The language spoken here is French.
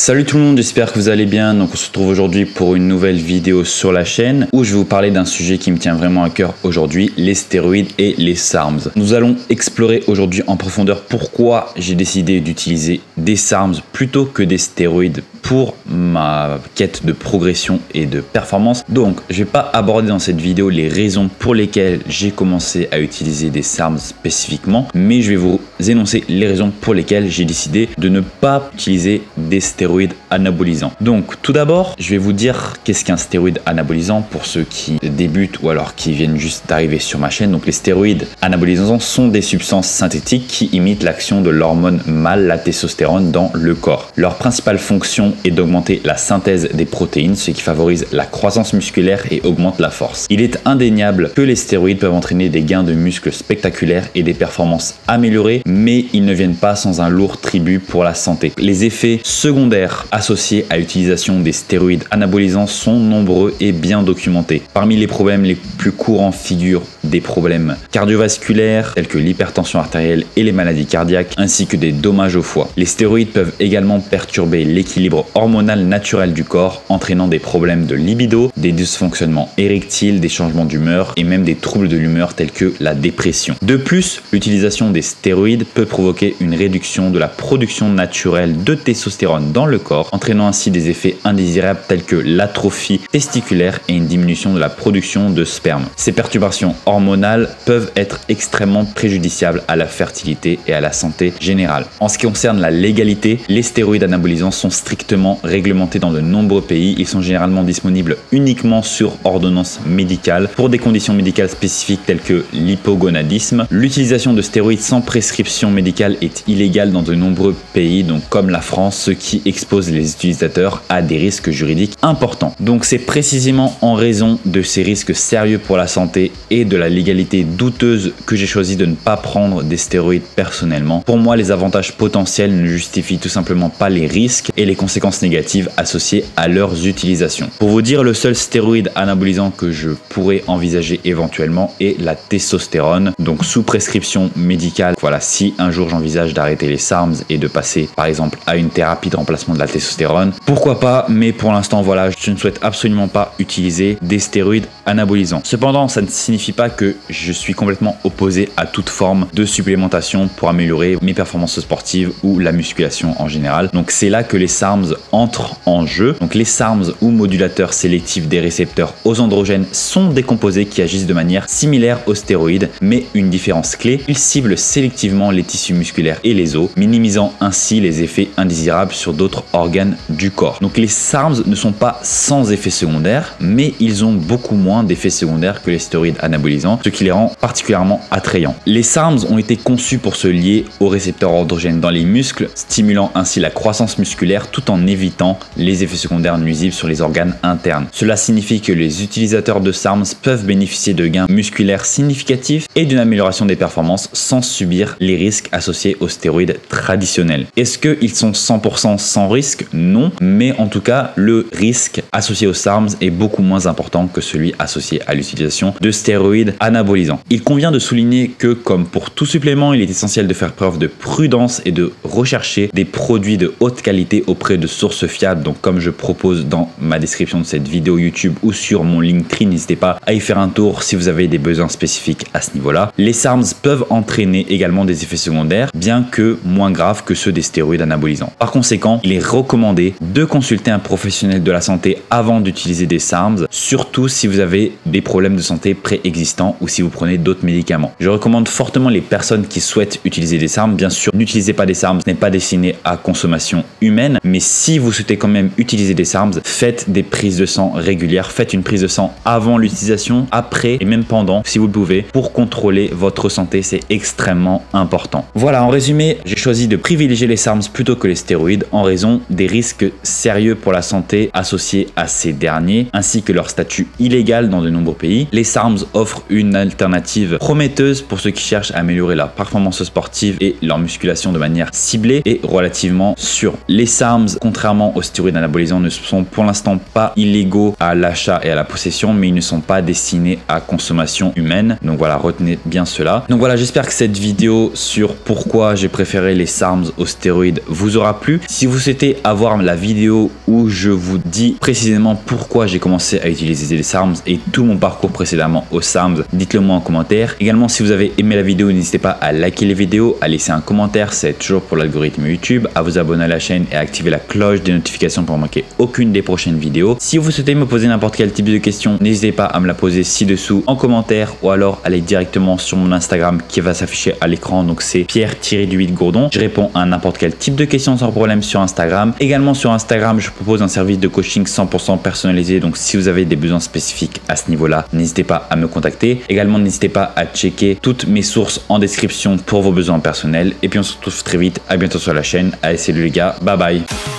Salut tout le monde, j'espère que vous allez bien. Donc on se retrouve aujourd'hui pour une nouvelle vidéo sur la chaîne où je vais vous parler d'un sujet qui me tient vraiment à cœur aujourd'hui, les stéroïdes et les SARMs. Nous allons explorer aujourd'hui en profondeur pourquoi j'ai décidé d'utiliser des SARMs plutôt que des stéroïdes pour ma quête de progression et de performance. Donc je ne vais pas aborder dans cette vidéo les raisons pour lesquelles j'ai commencé à utiliser des SARMs spécifiquement, mais je vais vous énoncer les raisons pour lesquelles j'ai décidé de ne pas utiliser des stéroïdes anabolisants. Donc tout d'abord, je vais vous dire qu'est-ce qu'un stéroïde anabolisant pour ceux qui débutent ou alors qui viennent juste d'arriver sur ma chaîne. Donc les stéroïdes anabolisants sont des substances synthétiques qui imitent l'action de l'hormone mâle, la testostérone, dans le corps. Leur principale fonction est d'augmenter la synthèse des protéines, ce qui favorise la croissance musculaire et augmente la force. Il est indéniable que les stéroïdes peuvent entraîner des gains de muscles spectaculaires et des performances améliorées, mais ils ne viennent pas sans un lourd tribut pour la santé. Les effets secondaires associés à l'utilisation des stéroïdes anabolisants sont nombreux et bien documentés. Parmi les problèmes les plus courants figurent des problèmes cardiovasculaires tels que l'hypertension artérielle et les maladies cardiaques, ainsi que des dommages au foie. Les stéroïdes peuvent également perturber l'équilibre hormonal naturel du corps, entraînant des problèmes de libido, des dysfonctionnements érectiles, des changements d'humeur et même des troubles de l'humeur tels que la dépression. De plus, l'utilisation des stéroïdes peut provoquer une réduction de la production naturelle de testostérone dans le corps, entraînant ainsi des effets indésirables tels que l'atrophie testiculaire et une diminution de la production de sperme. Ces perturbations hormonales peuvent être extrêmement préjudiciables à la fertilité et à la santé générale. En ce qui concerne la légalité, les stéroïdes anabolisants sont strictement réglementés dans de nombreux pays. Ils sont généralement disponibles uniquement sur ordonnance médicale pour des conditions médicales spécifiques telles que l'hypogonadisme. L'utilisation de stéroïdes sans prescription médicale est illégale dans de nombreux pays, donc comme la France, ce qui expose les utilisateurs à des risques juridiques importants. Donc c'est précisément en raison de ces risques sérieux pour la santé et de la légalité douteuse que j'ai choisi de ne pas prendre des stéroïdes personnellement. Pour moi, les avantages potentiels ne justifient tout simplement pas les risques et les conséquences négatives associées à leurs utilisations. Pour vous dire, le seul stéroïde anabolisant que je pourrais envisager éventuellement est la testostérone, donc sous prescription médicale. Voilà, si un jour j'envisage d'arrêter les SARMs et de passer par exemple à une thérapie de remplacement de la testostérone, pourquoi pas, mais pour l'instant voilà, je ne souhaite absolument pas utiliser des stéroïdes anabolisants. Cependant, ça ne signifie pas que je suis complètement opposé à toute forme de supplémentation pour améliorer mes performances sportives ou la musculation en général. Donc c'est là que les SARMs entrent en jeu. Donc les SARMs ou modulateurs sélectifs des récepteurs aux androgènes sont des composés qui agissent de manière similaire aux stéroïdes, mais une différence clé, ils ciblent sélectivement les tissus musculaires et les os, minimisant ainsi les effets indésirables sur d'autres organes du corps. Donc les SARMs ne sont pas sans effets secondaires, mais ils ont beaucoup moins d'effets secondaires que les stéroïdes anabolisants, ce qui les rend particulièrement attrayants. Les SARMs ont été conçus pour se lier aux récepteurs androgènes dans les muscles, stimulant ainsi la croissance musculaire tout en évitant les effets secondaires nuisibles sur les organes internes. Cela signifie que les utilisateurs de SARMs peuvent bénéficier de gains musculaires significatifs et d'une amélioration des performances sans subir les risques associés aux stéroïdes traditionnels. Est-ce qu'ils sont 100% sans risque? Non, mais en tout cas, le risque associé aux SARMs est beaucoup moins important que celui associé à l'utilisation de stéroïdes anabolisants. Il convient de souligner que, comme pour tout supplément, il est essentiel de faire preuve de prudence et de rechercher des produits de haute qualité auprès de sources fiables. Donc comme je propose dans ma description de cette vidéo YouTube ou sur mon Linktree, n'hésitez pas à y faire un tour si vous avez des besoins spécifiques à ce niveau-là. Les SARMs peuvent entraîner également des effets secondaires, bien que moins graves que ceux des stéroïdes anabolisants. Par conséquent, il est recommandé de consulter un professionnel de la santé avant d'utiliser des SARMs, surtout si vous avez des problèmes de santé préexistants ou si vous prenez d'autres médicaments. Je recommande fortement les personnes qui souhaitent utiliser des SARMs. Bien sûr, n'utilisez pas des SARMs, ce n'est pas destiné à consommation humaine, mais si vous souhaitez quand même utiliser des SARMs, faites des prises de sang régulières, faites une prise de sang avant l'utilisation, après et même pendant, si vous le pouvez, pour contrôler votre santé, c'est extrêmement important. Voilà, en résumé, j'ai choisi de privilégier les SARMs plutôt que les stéroïdes en raison des risques sérieux pour la santé associés à ces derniers, ainsi que leur statut illégal dans de nombreux pays. Les SARMs offrent une alternative prometteuse pour ceux qui cherchent à améliorer leur performance sportive et leur musculation de manière ciblée et relativement sûre. Les SARMs contrairement aux stéroïdes anabolisants, ne sont pour l'instant pas illégaux à l'achat et à la possession, mais ils ne sont pas destinés à consommation humaine. Donc voilà, retenez bien cela. Donc voilà, j'espère que cette vidéo sur pourquoi j'ai préféré les SARMs aux stéroïdes vous aura plu. Si vous souhaitez avoir la vidéo où je vous dis précisément pourquoi j'ai commencé à utiliser les SARMs et tout mon parcours précédemment aux SARMs, dites-le moi en commentaire. Également, si vous avez aimé la vidéo, n'hésitez pas à liker les vidéos, à laisser un commentaire, c'est toujours pour l'algorithme YouTube, à vous abonner à la chaîne et à activer la cloche des notifications pour ne manquer aucune des prochaines vidéos. Si vous souhaitez me poser n'importe quel type de question, n'hésitez pas à me la poser ci-dessous en commentaire ou alors aller directement sur mon Instagram qui va s'afficher à l'écran. Donc c'est Pierre-du-8Gourdon. Je réponds à n'importe quel type de questions sans problème sur Instagram. Également sur Instagram, je propose un service de coaching 100% personnalisé. Donc si vous avez des besoins spécifiques à ce niveau-là, n'hésitez pas à me contacter. Également, n'hésitez pas à checker toutes mes sources en description pour vos besoins personnels. Et puis on se retrouve très vite. À bientôt sur la chaîne. Allez, salut les gars. Bye bye.